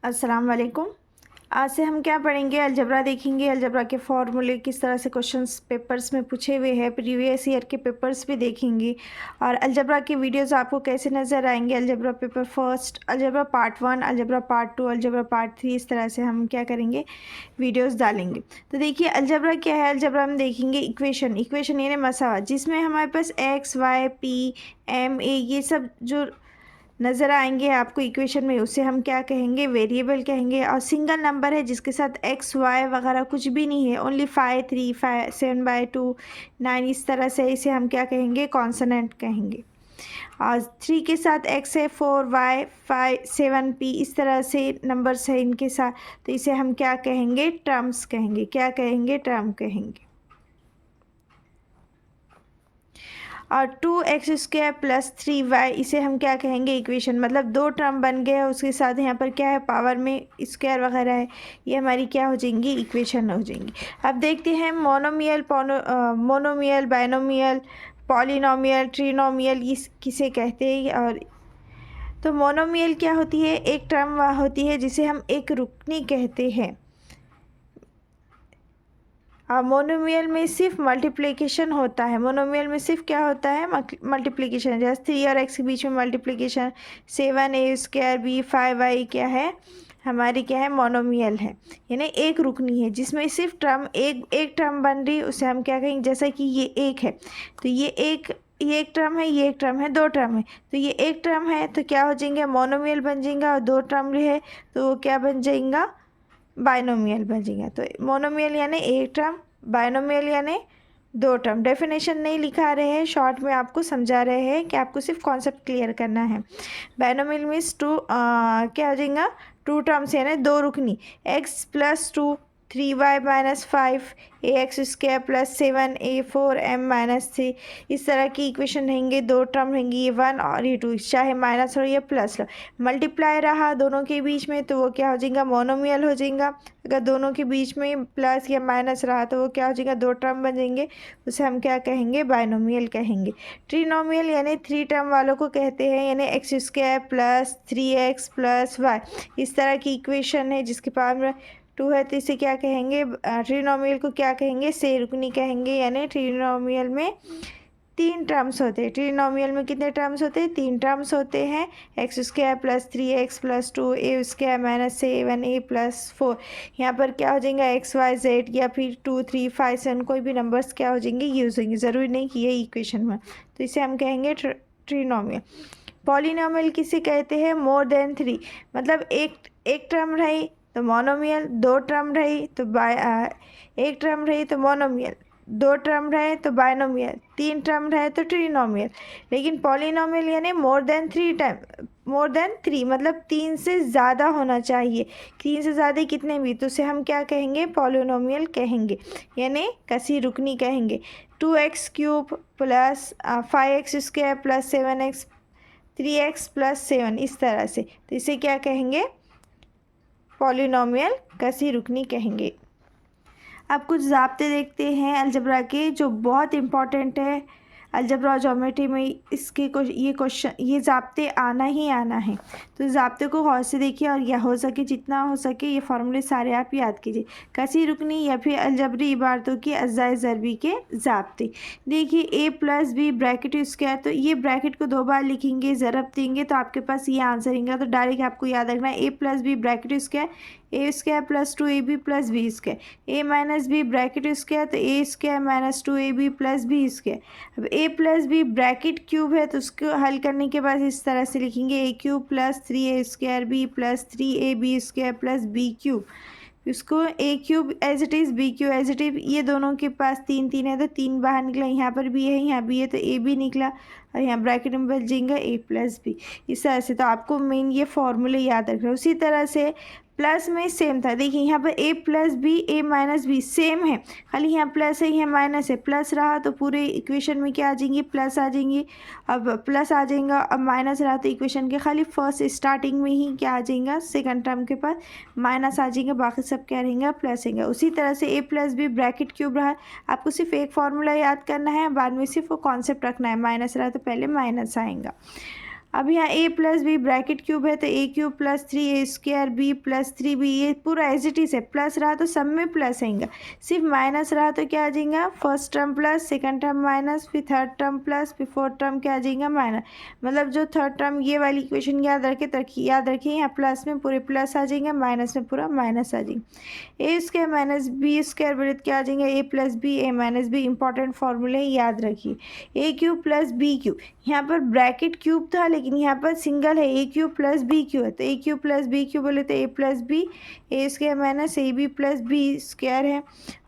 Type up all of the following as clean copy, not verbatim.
अस्सलाम वालेकुम। आज से हम क्या पढ़ेंगे, अलजबरा देखेंगे। अलजबरा के फॉर्मूले किस तरह से क्वेश्चंस पेपर्स में पूछे हुए हैं, प्रीवियस ईयर के पेपर्स भी देखेंगे। और अलजबरा के वीडियोस आपको कैसे नज़र आएंगे, algebra paper first, algebra part 1, algebra part 2, algebra part 3, इस तरह से हम क्या करेंगे, वीडियोस डालेंगे। तो देखिए अलजबरा क्या है। अलजबरा हम देखेंगे इक्वेशन यानी मसावा, जिसमें हमारे पास X Y P M A ये सब जो नज़र आएंगे आपको इक्वेशन में, उसे हम क्या कहेंगे, वेरिएबल कहेंगे। और सिंगल नंबर है जिसके साथ एक्स वाई वगैरह कुछ भी नहीं है, ओनली 5 3 5 7/2 9, इस तरह से इसे हम क्या कहेंगे, कॉन्सोनेंट कहेंगे। और 3 के साथ एक्स है, 4 वाई 5 7 पी, इस तरह से नंबर्स है इनके साथ, तो इसे हम क्या कहेंगे, टर्म्स कहेंगे। क्या कहेंगे, टर्म कहेंगे। और 2x² + 3y, इसे हम क्या कहेंगे, इक्वेशन। मतलब दो टर्म बन गए, उसके साथ यहाँ पर क्या है, पावर में स्क्वायर वगैरह है, ये हमारी क्या हो जाएंगी, इक्वेशन हो जाएंगी। अब देखते हैं मोनोमियल, बाइनोमियल, पॉलिनोमियल, ट्रिनोमियल, ये किसे कहते हैं। और तो मोनोमियल क्या होती है, एक टर्म होती है जिसे हम एक रुकनी कहते हैं। मोनोमियल में सिर्फ मल्टीप्लिकेशन होता है। मोनोमियल में सिर्फ क्या होता है, मल्टीप्लिकेशन। जैसे 3 और x के बीच में मल्टीप्लिकेशन, 7a² b 5y क्या है, हमारी क्या है, मोनोमियल है। यानी एक रुकनी है जिसमें सिर्फ टर्म एक टर्म बन रही, उसे हम क्या कहेंगे, जैसा कि ये एक है तो ये एक टर्म है, ये एक टर्म है, दो टर्म है, तो ये एक टर्म है तो क्या हो जाएंगे, मोनोमियल बन जाएगा। और दो टर्म है तो वो क्या बन जाएगा, बाइनोमियल बचेगा। तो मोनोमियल यानी एक टर्म, बाइनोमियल यानी दो टर्म। डेफिनेशन नहीं लिखा रहे हैं, शॉर्ट में आपको समझा रहे हैं कि आपको सिर्फ कॉन्सेप्ट क्लियर करना है। बाइनोमियल मीन्स क्या हो जाएगा, टू टर्म्स यानी दो रुकनी, x + 2 3y - 5 ax² + 7a4 m - 3, इस तरह की इक्वेशन रहेंगे। दो टर्म रहेंगी, ये 1 और ये 2, चाहे माइनस हो या प्लस हो। मल्टीप्लाई रहा दोनों के बीच में तो वो क्या हो जाएगा, मोनोमियल हो जाएगा। अगर दोनों के बीच में प्लस या माइनस रहा तो वो क्या हो जाएगा, दो टर्म बन जाएंगे, उसे हम क्या कहेंगे, बाइनोमियल कहेंगे। ट्रिनोमियल यानी थ्री टर्म वालों को कहते हैं, यानी x² + 3x + y, इस तरह की इक्वेशन है जिसके पावर 2 है, तो इसे क्या कहेंगे, ट्रिनोमियल को क्या कहेंगे, से रुकनी कहेंगे। यानी ट्रिनोमियल में तीन टर्म्स होते हैं। ट्रिनोमियल में कितने टर्म्स होते हैं, तीन टर्म्स होते हैं। x² + 3x + 2a² - 7a + 4, यहाँ पर क्या हो जाएगा, x y z या फिर 2 3 5 7 कोई भी नंबर्स क्या हो जाएंगे, यूज होंगे। ज़रूरी नहीं कि ये इक्वेशन में, तो इसे हम कहेंगे ट्रिनोमियल। पॉलिनोमियल किसे कहते हैं, मोर देन 3, मतलब एक टर्म रही तो मोनोमियल, दो टर्म रही तो एक टर्म रही तो मोनोमियल, दो टर्म रहे तो बाइनोमियल, तीन टर्म रहे तो ट्रिनोमियल। लेकिन पॉलिनोमियल यानी मोर देन थ्री, मतलब तीन से ज़्यादा होना चाहिए। तीन से ज़्यादा कितने भी, तो उसे हम क्या कहेंगे, पॉलिनोमियल कहेंगे, यानी कसी रुकनी कहेंगे। 2x³ + 5x² + 7x 3x + 7, इस तरह से, तो इसे क्या कहेंगे, पॉलिनोमियल कसी रुकनी कहेंगे। अब कुछ ज़ाब्ते देखते हैं अलजबरा के, जो बहुत इम्पॉर्टेंट है अलजबरा ज्योमेट्री में। ये ज़ाब्ते आना ही आना है, तो ज़ाब्ते को गौर से देखिए और यह हो सके जितना हो सके ये फार्मूले सारे आप याद कीजिए। कसी रुकनी या फिर अलजबरी इबारतों की अज़ाए ज़रबी के ज़ाब्ते देखिए। a + b ब्रैकेट स्क्वायर, तो ये ब्रैकेट को दो बार लिखेंगे, ज़रब देंगे तो आपके पास ये आंसर आएगा। तो डायरेक्ट आपको याद रखना है, a + b bracket square, a² + 2ab + b², a - b bracket square, तो a² - 2ab + b²। अब a + b ब्रैकेट क्यूब है तो उसको हल करने के बाद इस तरह से लिखेंगे, a³ + 3a² b + 3ab² + b³। इसको a³ as it is, b³ as it is, ये दोनों के पास तीन तीन है तो तीन बाहर निकला, यहाँ पर भी है, यहाँ भी है, तो a भी निकला और यहाँ ब्रैकेट में बच जाएगा a + b, इस तरह से। तो आपको मेन ये फॉर्मूले याद रखना है। उसी तरह से प्लस में सेम था, देखिए यहाँ पर a + b a - b same है, खाली यहाँ प्लस है, यहाँ माइनस है। प्लस रहा तो पूरे इक्वेशन में क्या आ जाएंगी, प्लस आ जाएंगी। अब प्लस आ जाएगा, अब माइनस रहा तो इक्वेशन के खाली फर्स्ट स्टार्टिंग में ही क्या आ जाएगा, सेकंड टर्म के पास माइनस आ जाएगा, बाकी सब क्या रहेंगे, प्लस रहेंगे। उसी तरह से a + b ब्रैकेट क्यूब रहा, आपको सिर्फ एक फार्मूला याद करना है, बाद में सिर्फ वो कॉन्सेप्ट रखना है। माइनस रहा तो पहले माइनस आएगा। अब यहाँ a plus B bracket cube है तो a cube plus 3a² b plus 3b, ये पूरा एज इट इज़ है। प्लस रहा तो सब में प्लस आएगा, सिर्फ माइनस रहा तो क्या आ जाएगा, first term plus, second term minus, फिर थर्ड टर्म प्लस, फिर फोर्थ टर्म क्या आ जाएगा माइनस। मतलब जो थर्ड टर्म ये वाली इक्वेशन याद रखिए यहाँ प्लस में पूरे प्लस आ जाएंगे, माइनस में पूरा माइनस आ जाएंगे। ए स्क्वायर माइनस बी स्क्वायर बोले क्या आ जाएंगे, ए प्लस बी, ए माइनस बी, इंपॉर्टेंट फॉर्मूले याद रखिए। ए क्यूब प्लस बी क्यूब, यहाँ पर ब्रैकेट क्यूब था लेकिन यहाँ पर सिंगल है, A cube plus B cube है तो A cube plus B cube बोले तो A plus B, A square minus A B plus B square है।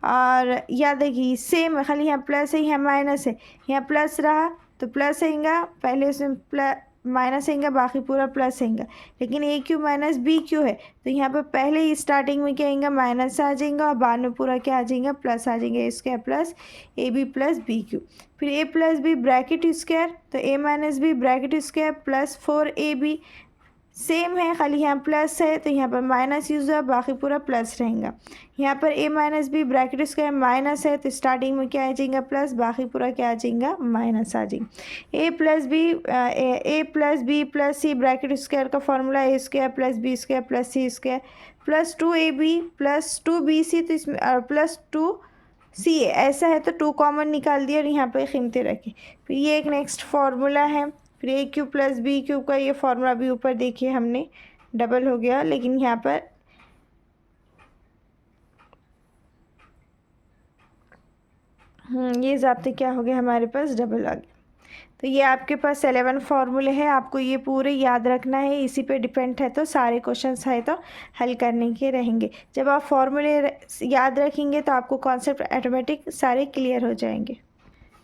और याद रखिए सेम है, खाली यहाँ प्लस है यहाँ माइनस है, यहाँ प्लस रहा तो प्लस आएगा, पहले उसमें प्लस माइनस आएगा, बाकी पूरा प्लस आएगा। लेकिन ए क्यू माइनस बी क्यू है तो यहाँ पर पहले ही स्टार्टिंग में क्या आएगा, माइनस आ जाएगा और बाद में पूरा क्या आ जाएगा, प्लस आ जाएगा। A square plus A B plus B cube, फिर A plus B bracket square तो A minus B bracket square plus 4ab, same है खाली यहाँ प्लस है तो यहाँ पर माइनस यूज हुआ, बाकी पूरा प्लस रहेगा। यहाँ पर a minus B bracket square minus है तो स्टार्टिंग में क्या आ जाएगा, प्लस, बाकी पूरा क्या आ जाएगा, माइनस आ जाएगा। A plus B plus C bracket square का formula A square plus B square plus C square plus 2ab plus 2bc, तो इसमें प्लस 2c ऐसा है तो 2 कॉमन निकाल दिया और यहाँ पर कीमतें रखी। फिर ये एक नेक्स्ट फार्मूला है, फिर ए क्यूब प्लस बी क्यूब का ये फॉर्मूला भी ऊपर देखिए हमने डबल हो गया, लेकिन यहाँ पर ये ज़ाब्ते क्या हो गया, हमारे पास डबल आ गया। तो ये आपके पास 11 फार्मूले हैं, आपको ये पूरे याद रखना है, इसी पे डिपेंड है तो सारे क्वेश्चंस है तो हल करने के रहेंगे। जब आप फार्मूले याद रखेंगे तो आपको कॉन्सेप्ट ऑटोमेटिक सारे क्लियर हो जाएंगे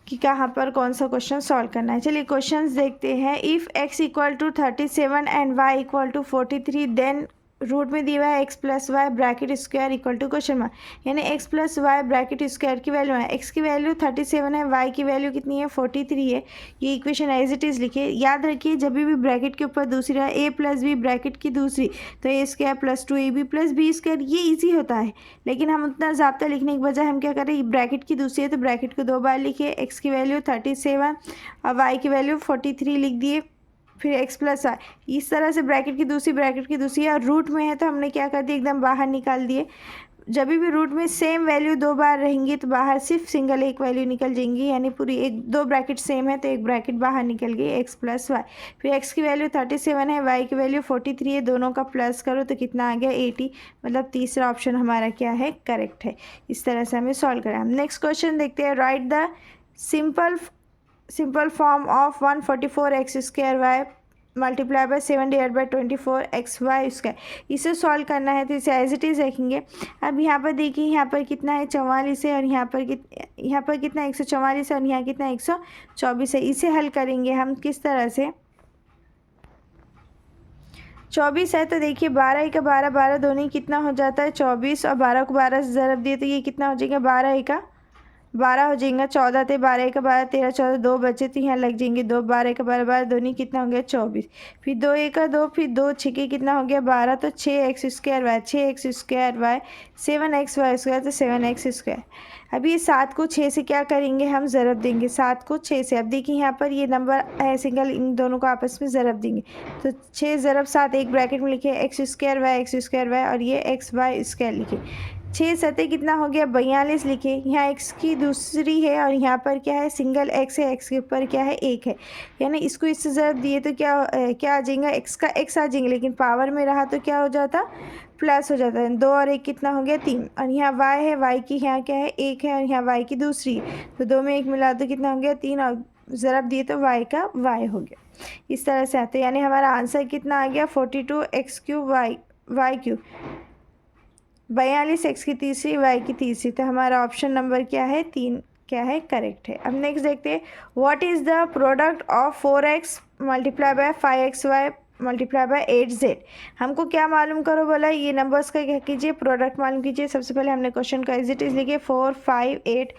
कि कहाँ पर कौन सा क्वेश्चन सॉल्व करना है। चलिए क्वेश्चंस देखते हैं। If x equal to 37 and y equal to 43 then root में दिया हुआ है x plus Y bracket square equal to question mark, यानी x plus Y bracket square की वैल्यू है, x की वैल्यू 37 है, y की वैल्यू कितनी है 43 है। ये इक्वेशन एज इट इज़ लिखिए। याद रखिए जब भी ब्रैकेट के ऊपर दूसरी है a प्लस बी ब्रैकेट की दूसरी तो a स्क्वायर प्लस 2ab प्लस बी स्क्वायर, ये ईजी होता है। लेकिन हम उतना ज़ाब्ता लिखने के बजाय हम क्या करें, ब्रैकेट की दूसरी है तो ब्रैकेट को 2 बार लिखिए, x की वैल्यू 37 और y की वैल्यू 43 लिख दिए, फिर x प्लस आई, इस तरह से ब्रैकेट की दूसरी और रूट में है तो हमने क्या कर दिया, एकदम बाहर निकाल दिए। जब भी रूट में सेम वैल्यू 2 बार रहेंगी तो बाहर सिर्फ सिंगल एक वैल्यू निकल जाएंगी, यानी पूरी दो ब्रैकेट सेम है तो एक ब्रैकेट बाहर निकल गई, x प्लस वाई। फिर x की वैल्यू 37 है, y की वैल्यू 43 है, दोनों का प्लस करो तो कितना आ गया 80, मतलब तीसरा ऑप्शन हमारा क्या है, करेक्ट है। इस तरह से हमें सॉल्व करें। हम नेक्स्ट क्वेश्चन देखते हैं। Write the simple form of 144x square Y multiply by 7 divide by 24xy square, इसे सॉल्व करना है तो इसे एज इट इज़ रखेंगे। अब यहाँ पर देखिए यहाँ पर कितना है 44 है और यहाँ पर कितना 144 है और यहाँ कितना 124 है। इसे हल करेंगे हम किस तरह से, 24 है तो देखिए 12 का 12 12 दोनों कितना हो जाता है 24 और 12 को 12 से ज़रब दिए तो ये कितना हो जाएगा 12 का 12 हो जाएगा, 14 थे 12 का 12 13 14 2 बचे तो यहाँ लग जाएंगे 2, 12 का 12 12 दोनों कितना हो गया 24, फिर 2 1 2 फिर 2 6 कितना हो गया 12 तो 6x square Y 6x square Y 7xy square तो 7x स्क्वायर। अब ये 7 को 6 से क्या करेंगे, हम ज़रब देंगे 7 को 6 से। अब देखिए यहाँ पर ये नंबर है सिंगल, इन दोनों को आपस में ज़रब देंगे तो 6 ज़रब 7 एक ब्रैकेट में लिखे x स्क्वायर वाई और ये xy स्क्वायर लिखे। 6 सतह कितना हो गया 42 लिखे। यहाँ x की दूसरी है और यहाँ पर क्या है सिंगल x है, x के ऊपर क्या है 1 है, यानी इसको इससे ज़रब दिए तो क्या आ जाएगा, x का x आ जाएंगे, लेकिन पावर में रहा तो क्या हो जाता प्लस हो जाता है। 2 और 1 कितना हो गया 3 और यहाँ y है, y की यहाँ क्या है 1 है और यहाँ y की दूसरी है तो 2 में 1 मिला तो कितना हो गया 3 और ज़रब दिए तो y का y हो गया। इस तरह से आते यानी हमारा आंसर कितना आ गया 42x cube y cube 42 x की तीसरी y की तीसरी, तो हमारा ऑप्शन नंबर क्या है 3 क्या है करेक्ट है। अब नेक्स्ट देखते हैं। What is the product of 4x multiply by 5xy multiply by 8z। हमको क्या मालूम करो बोला, ये नंबर्स का क्या कीजिए प्रोडक्ट मालूम कीजिए। सबसे पहले हमने क्वेश्चन का एज इट इज़ लिखिए 4 5 8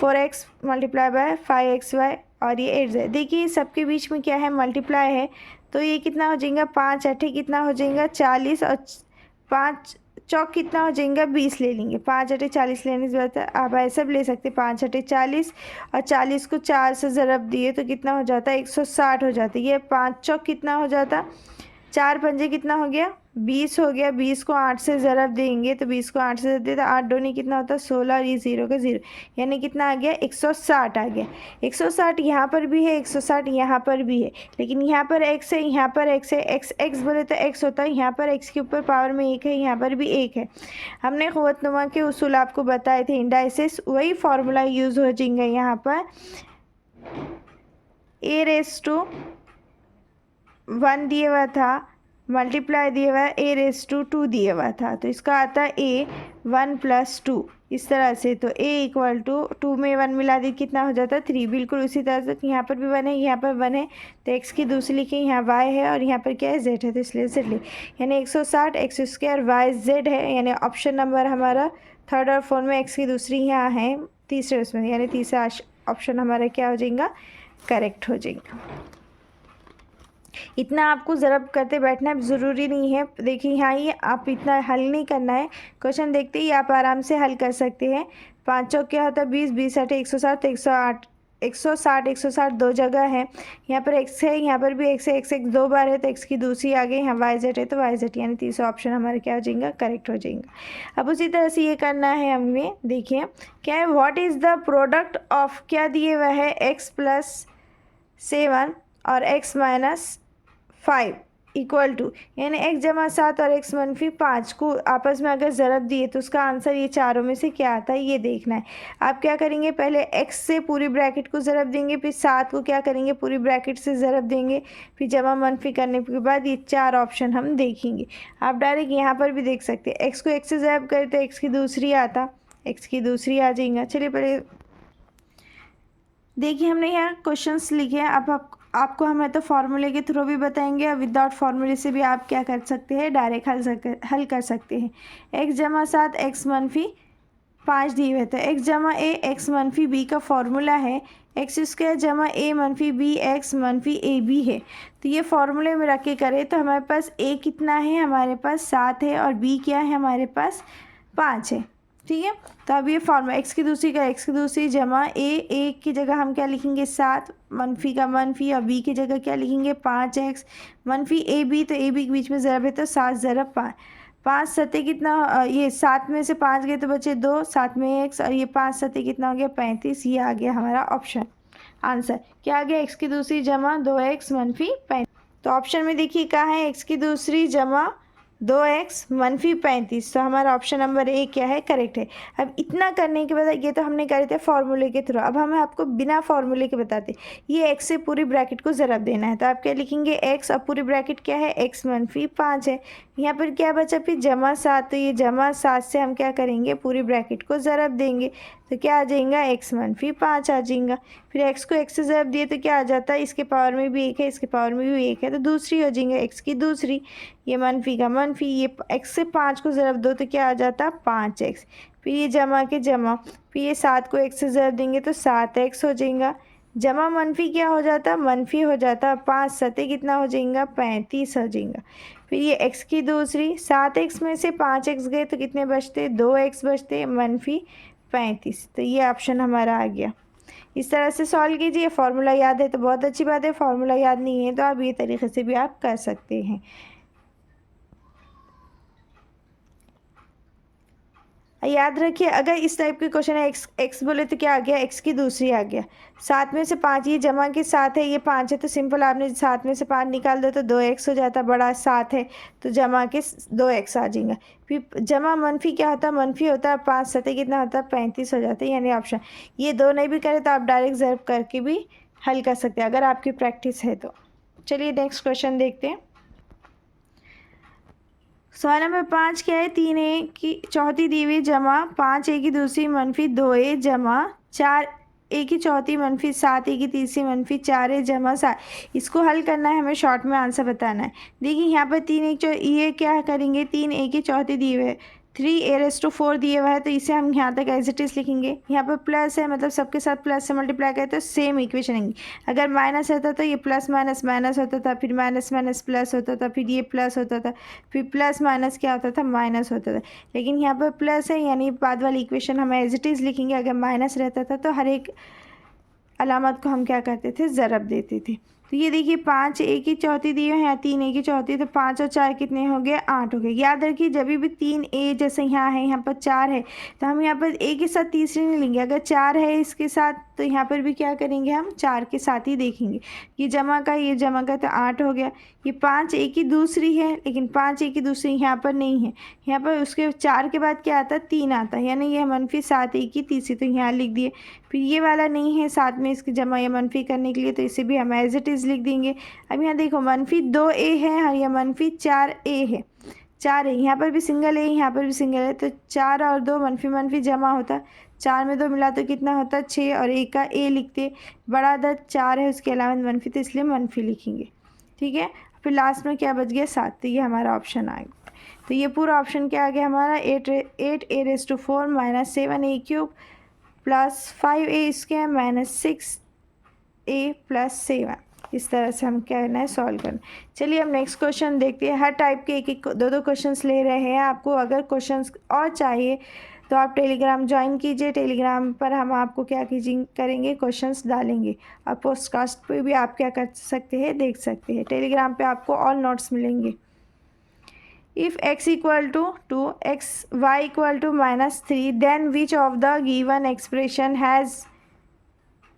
4x मल्टीप्लाई बाय 5xy और ये 8z। देखिए सबके बीच में क्या है मल्टीप्लाई है तो ये कितना हो जाएगा 5 8 कितना हो जाएगा 40 और 5 चौक कितना हो जाएगा 20 ले लेंगे, 5 अटे 40 लेने की जरूरत है। आप ऐसा भी ले सकते हैं 5 अटे 40 और 40 को 4 से ज़रब दिए तो कितना हो जाता है 160 हो जाता है। ये 5 चौक कितना हो जाता, 4 पंजे कितना हो गया 20 हो गया। 20 को 8 से ज़रब देंगे तो 20 को 8 से ज़रब दिए तो 8 दूनी कितना होता है 16 और ये 0 का 0, यानी कितना आ गया 160 आ गया। 160 यहाँ पर भी है, 160 यहाँ पर भी है, लेकिन यहाँ पर x है, यहाँ पर x है। x बोले तो x होता है, यहाँ पर x के ऊपर पावर में 1 है, यहाँ पर भी 1 है। हमने क़ुव्वतनुमा के उसूल आपको बताए थे, इंडाइसिस, वही फार्मूला यूज़ हो जाएगा यहाँ पर। a⁻1 दिया हुआ था, मल्टीप्लाई दिया हुआ है a⁻2 दिया हुआ था, तो इसका आता है a1 + 2 इस तरह से। तो a = 2 में 1 मिला दी कितना हो जाता है 3। बिल्कुल उसी तरह से यहाँ पर भी 1 है, यहाँ पर 1 है, तो x की दूसरी लिखी, यहाँ y है और यहाँ पर क्या है z है, तो इसलिए z ले, यानी 160 x² yz है। यानी ऑप्शन नंबर हमारा 3rd और 4 में x की दूसरी यहाँ है, तीसरे उसमें, यानी तीसरा ऑप्शन हमारा क्या हो जाएगा करेक्ट हो जाएगा। इतना आपको ज़रब करते बैठना ज़रूरी नहीं है। देखिए यहाँ ये आप इतना हल नहीं करना है, क्वेश्चन देखते ही आप आराम से हल कर सकते हैं। 5 चौक क्या होता है 20, 20 अटे 160, तो 160 दो जगह है, यहाँ पर x है, यहाँ पर भी x है, x 2 बार है, तो x की दूसरी आ गई, यहाँ yz है तो yz, यानी तीसरा ऑप्शन हमारा क्या हो जाएगा करेक्ट हो जाएगा। अब उसी तरह से ये करना है हमें, देखिए क्या है, what is the product of, क्या दिए हुआ है x + 7 और x - 5 इक्वल टू, यानी x = 7 और x - 5 को आपस में अगर ज़रब दिए तो उसका आंसर ये चारों में से क्या आता है ये देखना है। आप क्या करेंगे, पहले x से पूरी ब्रैकेट को ज़रब देंगे, फिर 7 को क्या करेंगे पूरी ब्रैकेट से ज़रब देंगे, फिर जमा मनफी करने के बाद ये 4 ऑप्शन हम देखेंगे। आप डायरेक्ट यहाँ पर भी देख सकते हैं, x को x से ज़रब करें तो x की दूसरी आता, x की दूसरी आ जाएगा। चलिए पहले देखिए हमने यहाँ क्वेश्चंस लिखे हैं। अब आपको हमें तो फार्मूले के थ्रू भी बताएंगे और विदाउट फार्मूले से भी आप क्या कर सकते हैं डायरेक्ट हल कर सकते हैं। x = 7 x - 5 दिए हुए, तो x = a x - b का फार्मूला है x² = a - b x - ab है। तो ये फार्मूले में रख के करें तो हमारे पास a कितना है, हमारे पास 7 है, और b क्या है हमारे पास 5 है। ठीक है, तो अब ये फॉर्मूला x की दूसरी का x की दूसरी जमा a की जगह हम क्या लिखेंगे 7, मनफी का मनफी, और b की जगह क्या लिखेंगे 5x मनफी ab, तो ab के बीच में ज़रब है तो 7 × 5, 5 सत्ते कितना, ये 7 में से 5 गए तो बचे 2, 7 में x, और ये 5 सत्ते कितना हो गया 35। ये आ गया हमारा ऑप्शन आंसर, क्या आ गया x की दूसरी जमा 2x मनफी 35। तो ऑप्शन में देखिए कहाँ है x की दूसरी जमा 2x मनफी 35, तो हमारा ऑप्शन नंबर ए क्या है करेक्ट है। अब इतना करने के बाद ये तो हमने करे थे फार्मूले के थ्रू, अब हमें आपको बिना फार्मूले के बताते, ये x से पूरी ब्रैकेट को ज़रब देना है, तो आप क्या लिखेंगे x, और पूरी ब्रैकेट क्या है x - 5 है, यहाँ पर क्या बचा फिर जमा 7, तो ये जमा 7 से हम क्या करेंगे पूरी ब्रैकेट को ज़रब देंगे, तो क्या आ जाएगा x - 5 आ जाएगा। फिर x को x से ज़रब दिए तो क्या आ जाता है, इसके पावर में भी 1 है, इसके पावर में भी 1 है, तो दूसरी हो जाएंगे x की दूसरी, ये मनफी का मनफी, ये x से 5 को ज़रब दो तो क्या आ जाता है 5x, फिर ये जमा के जमा, फिर ये 7 को x से ज़रब देंगे तो 7x हो जाएगा, जमा मनफी क्या हो जाता मनफी हो जाता, 5 सत्ते कितना हो जाएगा 35 हो जाएगा। फिर ये x की दूसरी, 7x में से 5x गए तो कितने बचते 2x बचते मनफी 35, तो ये ऑप्शन हमारा आ गया। इस तरह से सॉल्व कीजिए। फार्मूला याद है तो बहुत अच्छी बात है, फार्मूला याद नहीं है तो आप ये तरीके से भी आप कर सकते हैं। याद रखिए अगर इस टाइप के क्वेश्चन है x बोले तो क्या आ गया x की दूसरी आ गया, 7 में से 5, ये जमा के 7 है, ये 5 है, तो सिंपल आपने 7 में से 5 निकाल दो तो 2x हो जाता, बड़ा 7 है तो जमा के 2x आ जाएगा। फिर जमा मनफी क्या होता है मनफी होता है, 5 सत्ते कितना होता है 35 हो जाता है, यानी ऑप्शन। ये दो नहीं भी करे तो आप डायरेक्ट ज़रब करके भी हल कर सकते हैं अगर आपकी प्रैक्टिस है तो। चलिए नेक्स्ट क्वेश्चन देखते हैं। सवाल नंबर 5 क्या है, 3a की चौथी दी हुई जमा 5a की दूसरी मनफी 2a जमा 4a की चौथी मनफी 7a की तीसरी मनफी 4a जमा 7। इसको हल करना है, हमें शॉर्ट में आंसर बताना है। देखिए यहाँ पर 3a ये क्या करेंगे, 3a की चौथी दी हुई है 3a⁴ दिया हुआ है तो इसे हम यहाँ तक एज इट इज़ लिखेंगे। यहाँ पर प्लस है मतलब सबके साथ प्लस से मल्टीप्लाई करें तो सेम इक्वेशन आएंगी। अगर माइनस होता तो ये प्लस माइनस माइनस होता था, फिर माइनस माइनस प्लस होता था, फिर ये प्लस होता था, फिर प्लस माइनस क्या होता था, माइनस होता था। लेकिन यहाँ पर प्लस है यानी बाद वाली इक्वेशन हम एज इट इज़ लिखेंगे। अगर माइनस रहता था तो हर एक अलामत को हम क्या करते थे, ज़रब देते थे। तो ये देखिए 5 a की चौथी दी हुई है, 3 a की चौथी, तो 5 और 4 कितने हो गए, 8 हो गए। याद रखिए जब भी 3 a जैसे यहाँ है, यहाँ पर 4 है तो हम यहाँ पर a के साथ तीसरी नहीं लेंगे। अगर 4 है इसके साथ तो यहाँ पर भी क्या करेंगे, हम 4 के साथ ही देखेंगे। ये जमा का तो 8 हो गया। ये 5 a की दूसरी है लेकिन 5 a की दूसरी यहाँ पर नहीं है, यहाँ पर उसके 4 के बाद क्या आता है, 3 आता है, यानी ये -7 a की तीसरी, तो यहाँ लिख दिए। फिर ये वाला नहीं है साथ में इसकी जमा या मनफी करने के लिए, तो इसे भी हम एज इट इज़ लिख देंगे। अब यहाँ देखो -2a है और यह -4a है, 4 है, यहाँ पर भी सिंगल है, यहाँ पर भी सिंगल है, तो 4 और 2 मनफी जमा होता, 4 में 2 मिला तो कितना होता, 6, और a का a लिखते, बड़ा अदद 4 है उसके अलावा मनफी, तो इसलिए मनफी लिखेंगे। ठीक है, फिर लास्ट में क्या बच गया, 7, तो ये हमारा ऑप्शन आएगा। तो ये पूरा ऑप्शन क्या आ गया हमारा, 8a⁴ -7a³ plus 5a² -6a + 7। इस तरह से हम क्या करना है, सॉल्व करना। चलिए हम नेक्स्ट क्वेश्चन देखते हैं। हर टाइप के एक दो क्वेश्चंस ले रहे हैं। आपको अगर क्वेश्चंस और चाहिए तो आप टेलीग्राम ज्वाइन कीजिए। टेलीग्राम पर हम आपको क्या करेंगे, क्वेश्चंस डालेंगे, और पोस्टकास्ट पे भी आप क्या कर सकते हैं, देख सकते हैं। टेलीग्राम पे आपको ऑल नोट्स मिलेंगे। If x equal to 2, y equal to -3, then which of the given expression has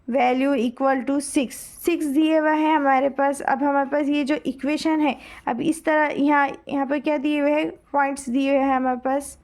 value equal to 6 दिए हुआ है हमारे पास। अब हमारे पास ये जो इक्वेशन है, अब इस तरह यहाँ पर क्या दिए हुए हैं, पॉइंट्स दिए हुए हैं हमारे पास,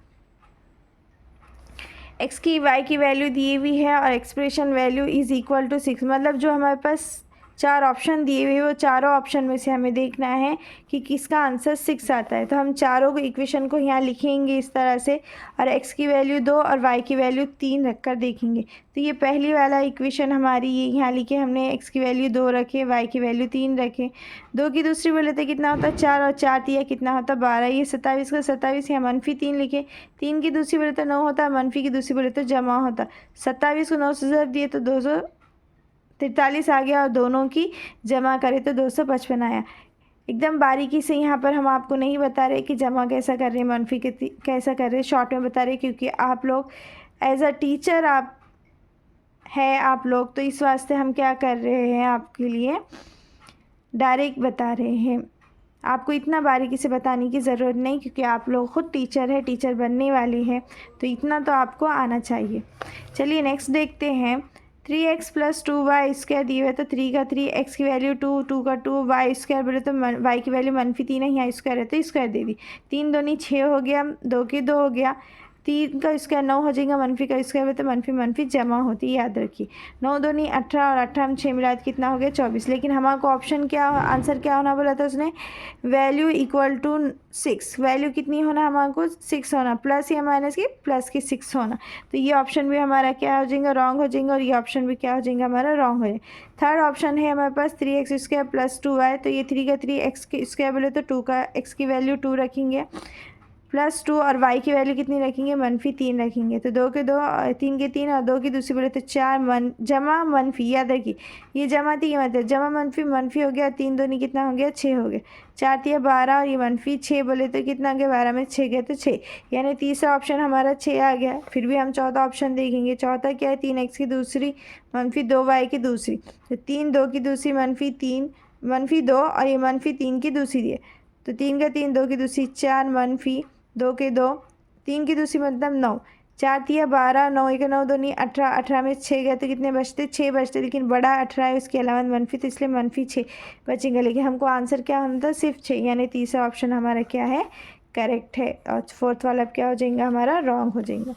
x की y की वैल्यू दी हुई है और expression value is equal to 6। मतलब जो हमारे पास 4 ऑप्शन दिए हुए, वो चारों ऑप्शन में से हमें देखना है कि किसका आंसर 6 आता है। तो हम चारों को इक्वेशन को यहाँ लिखेंगे इस तरह से, और x की वैल्यू 2 और y की वैल्यू 3 रखकर देखेंगे। तो ये पहली वाला इक्वेशन हमारी, ये यहाँ लिखे हमने, x की वैल्यू 2 रखे, y की वैल्यू 3 रखे। 2 की दूसरी बोले तो कितना होता है, 4, और 4 दिया कितना होता है, 12। ये 27 का 27 यहाँ -3 लिखे। 3 की दूसरी बोले तो 9 होता, मनफी की दूसरी बोले तो जमा होता। 27 को 9 से ज़रब दिए तो 243 आ गया, और दोनों की जमा करें तो 255 आया। एकदम बारीकी से यहाँ पर हम आपको नहीं बता रहे कि जमा कैसा कर रहे हैं, मनफी कैसा कर रहे हैं, शॉर्ट में बता रहे, क्योंकि आप लोग एज अ टीचर आप लोग, तो इस वास्ते हम क्या कर रहे हैं, आपके लिए डायरेक्ट बता रहे हैं। आपको इतना बारीकी से बताने की ज़रूरत नहीं, क्योंकि आप लोग ख़ुद टीचर है, टीचर बनने वाले हैं, तो इतना तो आपको आना चाहिए। चलिए नेक्स्ट देखते हैं। 3x + 2y² दिए हुए, तो 3 का 3, x की वैल्यू 2, 2 का 2, y² बोले तो y की वैल्यू -3 है, यहाँ स्क्वायर है तो स्क्वायर दे दी। 3 दूनी 6 हो गया, 2 के 2 हो गया, 3 का स्क्वायर 9 हो जाएगा, मनफी का स्क्वायर बोले तो मनफी जमा होती है, याद रखिए। 9 दूनी 18 और 18 में 6 मिला तो कितना हो गया, 24। लेकिन हमारे ऑप्शन क्या, आंसर क्या होना बोला था उसने, वैल्यू इक्वल टू 6। वैल्यू कितनी होना हमारे को, 6 होना, प्लस या माइनस की, प्लस की 6 होना। तो ये ऑप्शन भी हमारा क्या हो जाएगा, रॉन्ग हो जाएगा, और ये ऑप्शन भी क्या हो जाएगा, हमारा रॉन्ग हो जाएगा। थर्ड ऑप्शन है हमारे पास 3x² + 2y, तो ये 3 का 3, x की स्क्वायर बोले तो 2 का x की वैल्यू 2 रखेंगे, +2, और y की वैल्यू कितनी रखेंगे, -3 रखेंगे। तो 2 के 2, 3 के 3, और 2 की दूसरी बोले तो 4, जमा मनफी, याद रखिए ये जमा थी, ये मतलब जमा मनफी हो गया। 3 दूनी कितना हो गया, 6 हो गया, 4 तिया 12, और ये -6 बोले तो कितना हो गया, 12 में 6 गया तो 6, यानी तीसरा ऑप्शन हमारा 6 आ गया। फिर भी हम चौथा ऑप्शन देखेंगे। चौथा क्या है, 3x की दूसरी -2y की दूसरी, तो 3, 2 की दूसरी -3, -2, और ये -3 की दूसरी दी है, तो 3 का 3, 2 की दूसरी 4, 2 के 2, 3 की दूसरी मतलब 9, 4 तिया 12, 9 1 9 दूनी 18, 18 में 6 गए तो कितने बचते, 6 बचते, लेकिन बड़ा 18 है, उसके अलावा मनफी, तो इसलिए -6 बचेंगे। लेकिन हमको आंसर क्या होना था, सिर्फ 6, यानी तीसरा ऑप्शन हमारा क्या है, करेक्ट है, और फोर्थ वाला क्या हो जाएगा, हमारा रॉन्ग हो जाएगा।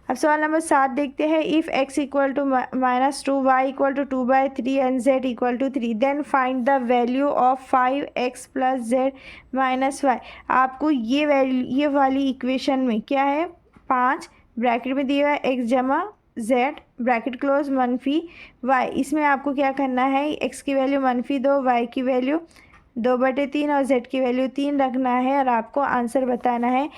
अब सवाल नंबर 7 देखते हैं। If x = -2, y = 2/3 and z = 3, then find the value of 5x + z - y। आपको ये वाली इक्वेशन में क्या है, 5 ब्रैकेट में दिया हुआ है, x जमा z ब्रैकेट क्लोज -y। इसमें आपको क्या करना है, x की वैल्यू -2, y की वैल्यू 2/3 और z की वैल्यू 3 रखना है, और आपको आंसर बताना है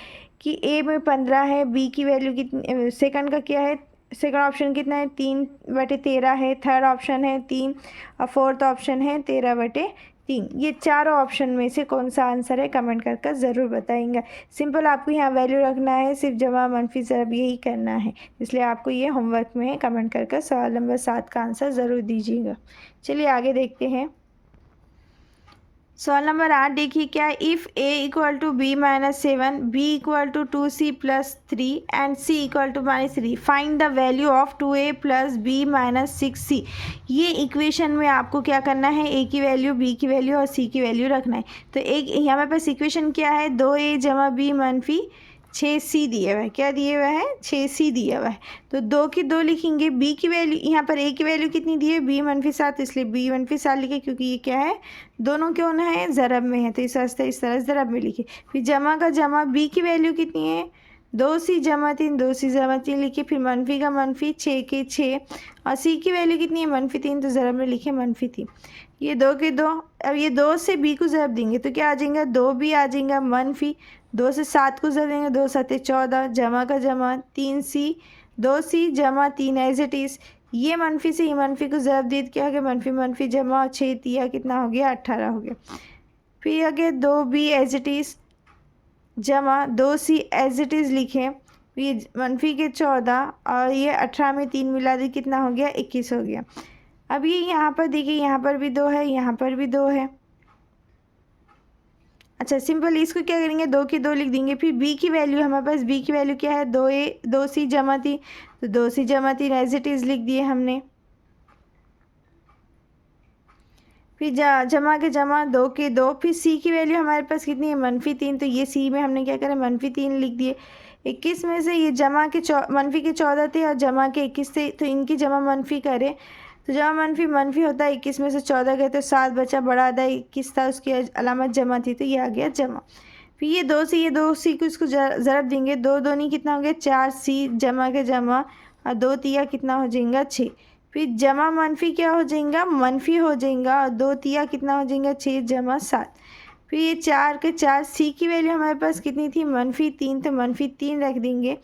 कि ए में 15 है, बी की वैल्यू कितनी, सेकंड का क्या है, सेकंड ऑप्शन कितना है 3/13 है, थर्ड ऑप्शन है 3 और फोर्थ ऑप्शन है 13/3। ये चारों ऑप्शन में से कौन सा आंसर है कमेंट करके ज़रूर बताएंगे। सिंपल आपको यहाँ वैल्यू रखना है, सिर्फ जमा मनफी ज़रब यही करना है, इसलिए आपको ये होमवर्क में है। कमेंट करके सवाल नंबर 7 का आंसर ज़रूर दीजिएगा। चलिए आगे देखते हैं। सवाल नंबर 8 देखिए क्या है, if A equal to B -7, B equal to 2c + 3 and c equal to -3, find the value of 2a + b - 6c। ये इक्वेशन में आपको क्या करना है, a की वैल्यू, b की वैल्यू और c की वैल्यू रखना है। तो एक यहाँ पास इक्वेशन क्या है, 2a + b - 6c दिया हुआ है। क्या दिया हुआ है, 6c दिया हुआ है। तो 2 की 2 लिखेंगे, b की वैल्यू, यहाँ पर a की वैल्यू कितनी दी है, b -7, इसलिए b -7 लिखे, क्योंकि ये क्या है, दोनों क्यों ना है, ज़रब में है, तो इस वास्ते इस तरह ज़रब में लिखे। फिर जमा का जमा, b की वैल्यू कितनी है, 2c + 3, 2c + 3 लिखे। फिर मनफी का मनफी, 6 के 6, और c की वैल्यू कितनी है, -3, तो ज़रब में लिखे -3। ये 2 के 2, अब ये 2 से b को ज़रब देंगे तो क्या आ जाएगा, 2b आ जाएगा, मनफी 2 से 7 को ज़रब देंगे, 2 7 14, जमा का जमा 3c, 2c + 3 as it is. ये मनफी से ये मनफी को ज़रब दिए तो क्या हो गया, मनफी मनफी जमा 6 तिया कितना हो गया, 18 हो गया। फिर आगे 2b एज इट इज़ जमा 2c एज इट इज़ लिखें, ये मनफी के 14 और ये 18 में 3 मिला दी कितना हो गया, 21 हो गया। अब ये यहाँ पर देखिए, यहाँ पर भी 2 है, यहाँ पर भी 2 है। अच्छा सिंपल इसको क्या करेंगे, 2 की 2 लिख देंगे। फिर b की वैल्यू, हमारे पास b की वैल्यू क्या है, 2c + 3, तो 2c + 3 एज इट इज़ लिख दिए हमने। फिर जमा के जमा 2 के 2, फिर c की वैल्यू हमारे पास कितनी है, -3, तो ये c में हमने क्या करा, -3 लिख दिए। 21 में से ये जमा के मनफी के 14 थे और जमा के 21 थे, तो इनकी जमा मनफी करें तो जमा मनफी मनफी होता है, 21 में से 14 गए तो 7 बचा, बड़ा आधा 21 था, उसकी अलामत जमा थी, तो ये आ गया जमा। फिर ये 2c को इसको ज़रब देंगे, 2 दूनी कितना हो गया, 4c, जमा के जमा और 2 तिया कितना हो जाएगा, 6। फिर जमा मनफी क्या हो जाएगा, मनफी हो जाएगा, और 2 तिया कितना हो जाएगा, 6 जमा 7। फिर ये 4 के 4, c की वैल्यू हमारे पास कितनी थी, -3, तो -3 रख देंगे।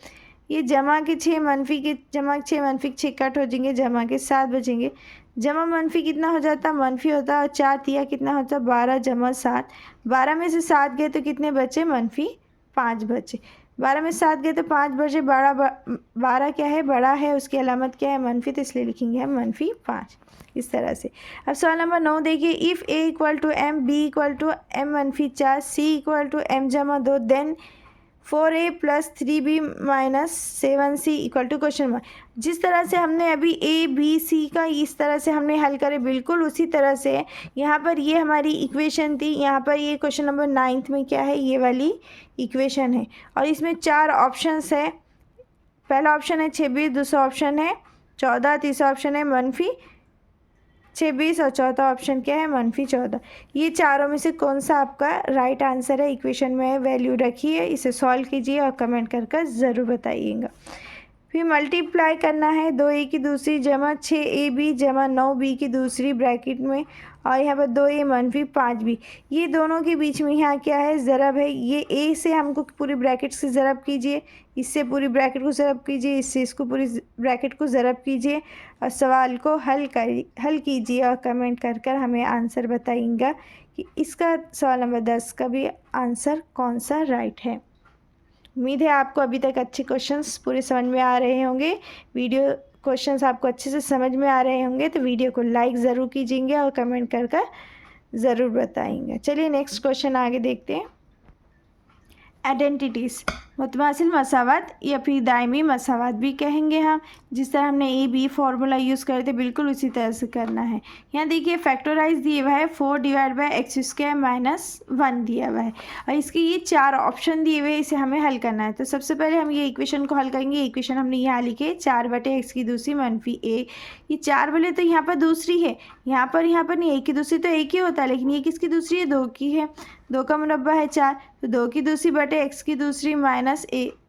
ये जमा के 6 मनफी के जमा के 6 मनफी के 6 कट हो जाएंगे, जमा के 7 बचेंगे। जमा मनफी कितना हो जाता, मनफी होता, और 4 तिया कितना होता, 12 जमा 7। 12 में से 7 गए तो कितने बचे, -5 बचे। 12 में 7 गए तो 5 बचे, 12 क्या है, बड़ा है, उसकी अलामत क्या है, मनफी, तो इसलिए लिखेंगे हम -5 इस तरह से। अब सवाल नंबर 9 देखिए, if a = m, b = m - 4, c = m जमा 2, then 4a + 3b - 7c = question mark. जिस तरह से हमने अभी a b c का इस तरह से हमने हल करे, बिल्कुल उसी तरह से यहाँ पर ये हमारी इक्वेशन थी, यहाँ पर ये क्वेश्चन नंबर 9 में क्या है, ये वाली इक्वेशन है, और इसमें 4 ऑप्शंस है। पहला ऑप्शन है 26, दूसरा ऑप्शन है 14, तीसरा ऑप्शन है -26 और चौथा ऑप्शन क्या है, -14। ये चारों में से कौन सा आपका राइट आंसर है, इक्वेशन में वैल्यू रखिए, इसे सॉल्व कीजिए और कमेंट कर ज़रूर बताइएगा। फिर मल्टीप्लाई करना है, 2a की दूसरी जमा 6ab जमा 9b की दूसरी ब्रैकेट में, और यहाँ पर 2a - 5b, ये दोनों के बीच में यहाँ क्या है, ज़रब है। ये a से हमको पूरी ब्रैकेट से ज़रब कीजिए, इससे पूरी ब्रैकेट को ज़रब कीजिए, इससे इसको पूरी ब्रैकेट को ज़रब कीजिए, और सवाल को हल कीजिए और कमेंट कर हमें आंसर बताइएगा कि इसका सवाल नंबर 10 का भी आंसर कौन सा राइट है। उम्मीद है आपको अभी तक अच्छे क्वेश्चंस पूरे समझ में आ रहे होंगे। वीडियो क्वेश्चंस आपको अच्छे से समझ में आ रहे होंगे तो वीडियो को लाइक ज़रूर कीजिएगा और कमेंट कर ज़रूर बताएंगे। चलिए नेक्स्ट क्वेश्चन आगे देखते हैं। आइडेंटिटीज़, मुतमासिल मसावत या फिर दायमी मसावत भी कहेंगे हम। जिस तरह हमने ए बी फार्मूला यूज़ करे थे, बिल्कुल उसी तरह से करना है। यहाँ देखिए फैक्टराइज दिया हुआ है, 4/x² - 1 दिया हुआ है, और इसके ये 4 ऑप्शन दिए हुए हैं, इसे हमें हल करना है। तो सबसे पहले हम ये इक्वेशन को हल करेंगे। इक्वेशन हमने यहाँ लिखे 4/x की दूसरी -a, ये 4 बोले तो यहाँ पर दूसरी है, यहाँ पर नहीं, a की दूसरी तो एक ही होता है, लेकिन ये किसकी दूसरी है, 2 की है। 2 का मुरब्बा है 4, तो 2 की दूसरी बटे x की दूसरी -a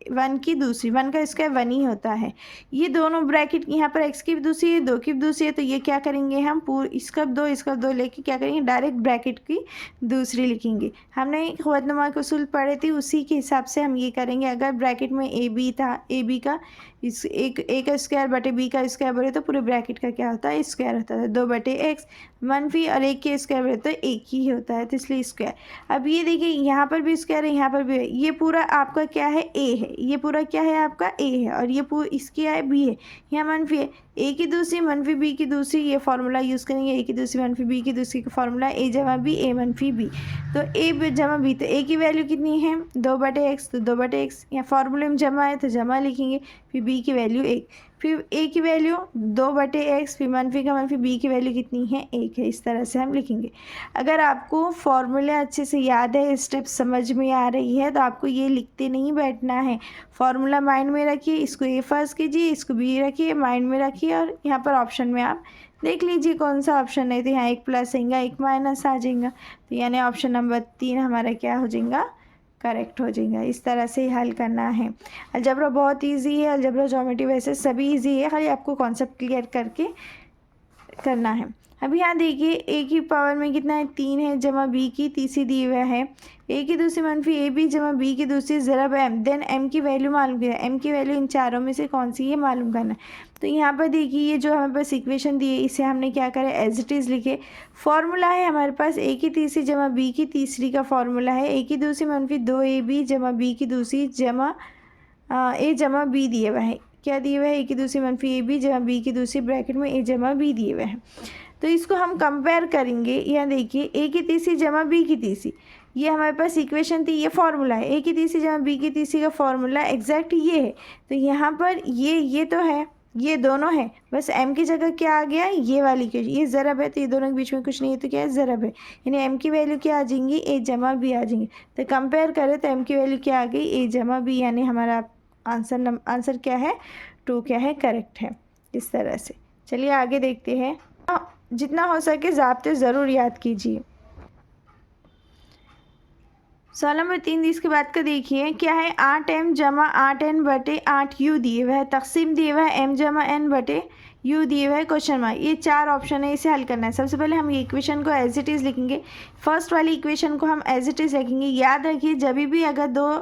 1 की दूसरी, 1 का स्क्वायर 1 ही होता है। ये दोनों ब्रैकेट यहाँ पर x की भी दूसरी है, 2 की भी दूसरी है, तो ये क्या करेंगे हम इसका 2 लेके क्या करेंगे, डायरेक्ट ब्रैकेट की दूसरी लिखेंगे। हमने ख़ुवतनुमा के उसूल पढ़े थे, उसी के हिसाब से हम ये करेंगे। अगर ब्रैकेट में ए बी था, ए बी का इस ए का स्क्वायर बटे बी का स्क्वायर बोले तो पूरे ब्रैकेट का क्या होता है, स्क्वायर होता है। 2 बटे x मनफी और 1 के स्क्वायर बोले तो 1 ही होता है, तो इसलिए स्क्वायर। अब ये देखिए यहाँ पर भी स्क्वायर है, यहाँ पर भी है। ये पूरा आपका क्या है, a है, ये पूरा क्या है आपका a है, और ये पूरा इसकी है b है, यहाँ मनफी है। a की दूसरी मनफी b की दूसरी, ये फार्मूला यूज़ करेंगे। a की दूसरी मनफी b की दूसरी का फार्मूला a जमा b, a मनफी b, तो a जमा b, तो a की वैल्यू कितनी है 2 बटे x, तो 2 बटे x यहाँ फार्मूले में जमा है तो जमा लिखेंगे, फिर b की वैल्यू 1, फिर a की वैल्यू 2 बटे x, फिर मनफी का मनफी b की वैल्यू कितनी है 1 है। इस तरह से हम लिखेंगे। अगर आपको फॉर्मूले अच्छे से याद है, स्टेप समझ में आ रही है, तो आपको ये लिखते नहीं बैठना है। फॉर्मूला माइंड में रखिए, इसको a फर्स्ट कीजिए, इसको b रखिए, माइंड में रखिए, और यहाँ पर ऑप्शन में आप देख लीजिए कौन सा ऑप्शन है। तो यहाँ 1 प्लस आएगा, 1 माइनस आ जाएगा, तो यानी ऑप्शन नंबर 3 हमारा क्या हो जाएगा, करेक्ट हो जाएगा। इस तरह से हल करना है। अलजबरा बहुत इजी है, अलजबरा ज्योमेट्री वैसे सभी इजी है, खाली आपको कॉन्सेप्ट क्लियर करके करना है। अब यहाँ देखिए a की पावर में कितना है 3 है, जमा b की तीसरी दी हुआ है, a की दूसरी मनफी ए बी जमा b की दूसरी ज़रब m, देन m की वैल्यू मालूम किया, m की वैल्यू इन चारों में से कौन सी है मालूम करना है। तो यहाँ पर देखिए ये जो हमें पास इक्वेशन दी है, इसे हमने क्या करें एज इट इज़ लिखे। फॉर्मूला है हमारे पास a की तीसरी जमा b की तीसरी का फॉर्मूला है, a की दूसरी मनफी 2ab जमा b की दूसरी जमा a जमा b दिए हुआ है। क्या दिए हुआ है, a की दूसरी मनफी ए बी जमा b की दूसरी ब्रैकेट में a जमा b दिए हुए हैं। तो इसको हम कंपेयर करेंगे। यहाँ देखिए a की तीसरी जमा b की तीसरी, ये हमारे पास इक्वेशन थी, ये फार्मूला है। a की तीसरी जमा b की तीसरी का फार्मूला एग्जैक्ट ये है। तो यहाँ पर ये तो है, ये दोनों है, बस m की जगह क्या आ गया, ये वाली इक्वेशन, ये ज़रब है, तो ये दोनों के बीच में कुछ नहीं है, तो क्या है ज़रब है, यानी m की वैल्यू क्या आ जाएंगी, a जमा b आ जाएंगी। तो कंपेयर करें तो m की वैल्यू क्या आ गई, a जमा b, यानी हमारा आंसर क्या है 2 क्या है, करेक्ट है। इस तरह से चलिए आगे देखते हैं। जितना हो सके ज़ाब्ते ज़रूर याद कीजिए। सवाल नंबर 3 इसके बाद का देखिए क्या है, 8m जमा 8n बटे 8u दिए हुआ है, तकसीम दिए हुआ है m जमा n बटे u दिए हुआ है क्वेश्चन मार्क। ये 4 ऑप्शन है, इसे हल करना है। सबसे पहले हम ये इक्वेशन को एज इट इज़ लिखेंगे। फर्स्ट वाली इक्वेशन को हम एज इट इज़ लिखेंगे। याद रखिए जब भी अगर 2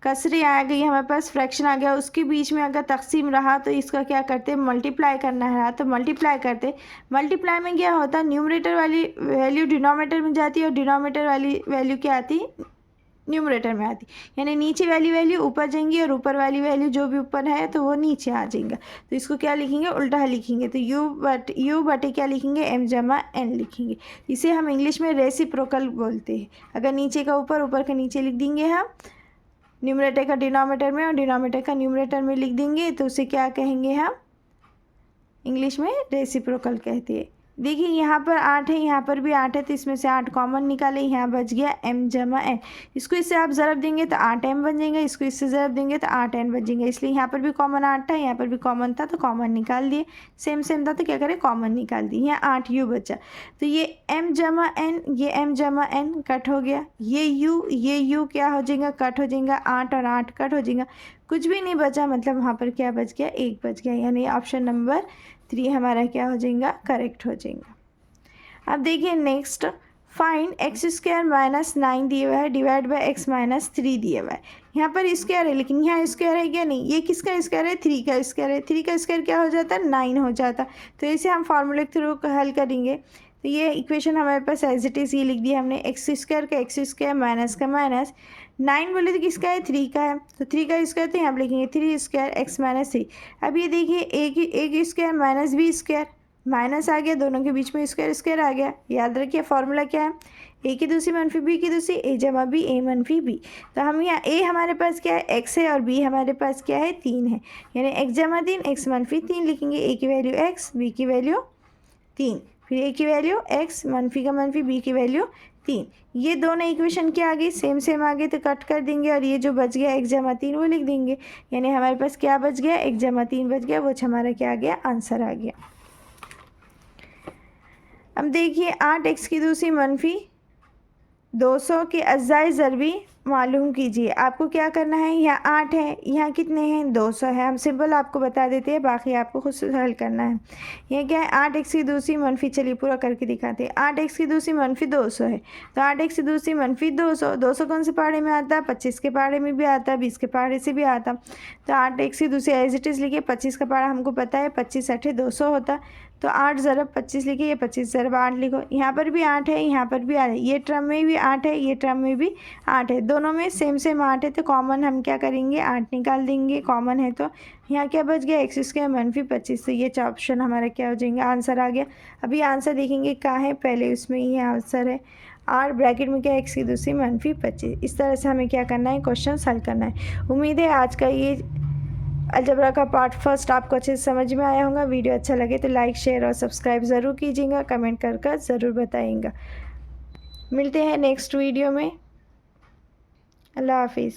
कसरे आ गई, हमारे पास फ्रैक्शन आ गया, उसके बीच में अगर तकसीम रहा तो इसका क्या करते हैं, मल्टीप्लाई करना है, तो मल्टीप्लाई करते। मल्टीप्लाई में क्या होता है, न्यूमरेटर वाली वैल्यू डिनोमिनेटर में जाती है और डिनोमिनेटर वाली वैल्यू क्या आती है, न्यूमरेटर में आती, यानी नीचे वाली वैल्यू ऊपर जाएंगी और ऊपर वाली वैल्यू जो भी ऊपर है तो वो नीचे आ जाएगा। तो इसको क्या लिखेंगे, उल्टा लिखेंगे। तो यू बटे क्या लिखेंगे, m जमा n लिखेंगे। इसे हम इंग्लिश में रेसिप्रोकल बोलते हैं। अगर नीचे का ऊपर, ऊपर का नीचे लिख देंगे हम, न्यूमरेटर का डिनोमिनेटर में और डिनोमिनेटर का न्यूमरेटर में लिख देंगे, तो उसे क्या कहेंगे हम, इंग्लिश में रेसिप्रोकल कहते हैं। देखिए यहाँ पर 8 है, यहाँ पर भी 8 है, तो इसमें से 8 कॉमन निकाले, यहाँ बच गया m जमा n। इसको इससे आप ज़रब देंगे तो 8m बन जाएंगे, इसको इससे ज़रब देंगे तो 8n बन जाएंगे। इसलिए यहाँ पर भी कॉमन 8 था, यहाँ पर भी कॉमन था, तो कॉमन निकाल दिए। सेम था तो क्या करें, कॉमन निकाल दिए। यहाँ 8u बचा, तो ये m जमा n, ये m जमा n कट हो गया, ये u क्या हो जाएगा, कट हो जाएगा, 8 और 8 कट हो जाएगा, कुछ भी नहीं बचा, मतलब वहाँ पर क्या बच गया, 1 बच गया, यानी ऑप्शन नंबर 3 हमारा क्या हो जाएगा, करेक्ट हो जाएगा। अब देखिए next, find x square minus 9 दिया हुआ है डिवाइड बाय एक्स माइनस 3 दिया हुआ है। यहाँ पर स्क्वायर है, लेकिन यहाँ स्क्वायर है क्या, नहीं, ये किसका स्क्वायर है, 3 का स्क्वायर है। 3 का स्क्वायर क्या हो जाता है, 9 हो जाता। तो इसे हम फार्मूले के थ्रू हल करेंगे। तो ये इक्वेशन हमारे पास एज इट इज़ ये लिख दिया हमने, एक्स स्क्वायर का एक्स स्क्वायर माइनस का माइनस, 9 बोले तो किसका है, 3 का है, तो 3 का स्क्वायर, तो यहाँ पर लिखेंगे 3 स्क्वायर एक्स माइनस 3। अब ये देखिए एक square minus B square, minus आ गया, दोनों के बीच में स्क्वायर स्क्वायर आ गया। याद रखिए फार्मूला क्या है, a की दूसरी मनफी b की दूसरी, a जमा b, a मनफी b। तो हम यहाँ a हमारे पास क्या है, x है, और b हमारे पास क्या है, 3 है, यानी x जमा 3, x मनफी 3 लिखेंगे। a की वैल्यू x, b की वैल्यू 3, फिर a की वैल्यू x, मनफी का मनफी, b की वैल्यू 3। ये दोनों इक्वेशन क्या आ गई, सेम आ गई, तो कट कर देंगे, और ये जो बच गया x जमा 3 वो लिख देंगे, यानी हमारे पास क्या बच गया, x जमा 3 बच गया, वो हमारा क्या आ गया, आंसर आ गया। अब देखिए 8x की दूसरी मनफी 200 के अज्जाए ज़रबी मालूम कीजिए। आपको क्या करना है, यहाँ 8 है, यहाँ कितने हैं 200 है। हम सिंपल आपको बता देते हैं, बाकी आपको खुद से हल करना है। ये क्या है 8x की दूसरी मनफी, चलिए पूरा करके दिखाते हैं। 8x की दूसरी मनफी 200 है, तो 8x की दूसरी मनफी 200, 200 कौन से पहाड़े में आता है, 25 के पहाड़े में भी आता है, 20 के पहाड़े से भी आता। तो 8x की दूसरी एज इट इज़ लिखिए। 25 का पहाड़ा हमको पता है 25 8 200 होता, तो 8 ज़रब 25 लिखिए, ये 25 ज़रब 8 लिखो। यहाँ पर भी 8 है, यहाँ पर भी 8 है, ये टर्म में भी 8 है, ये टर्म में भी 8 है, दोनों में सेम सेम 8 है, तो कॉमन हम क्या करेंगे 8 निकाल देंगे, कॉमन है। तो यहाँ क्या बच गया x स्क्वायर मनफी 25, तो ये ऑप्शन हमारा क्या हो जाएंगे, आंसर आ गया। अभी आंसर देखेंगे कहाँ है, पहले उसमें ये आंसर है आर ब्रैकेट में क्या x की दूसरी मनफी 25। इस तरह से हमें क्या करना है, क्वेश्चन हल करना है। उम्मीद है आज का ये अलजबरा का पार्ट फर्स्ट आपको अच्छे से समझ में आया होगा। वीडियो अच्छा लगे तो लाइक शेयर और सब्सक्राइब ज़रूर कीजिएगा, कमेंट कर ज़रूर बताइएगा। मिलते हैं नेक्स्ट वीडियो में। अल्लाह हाफिज़।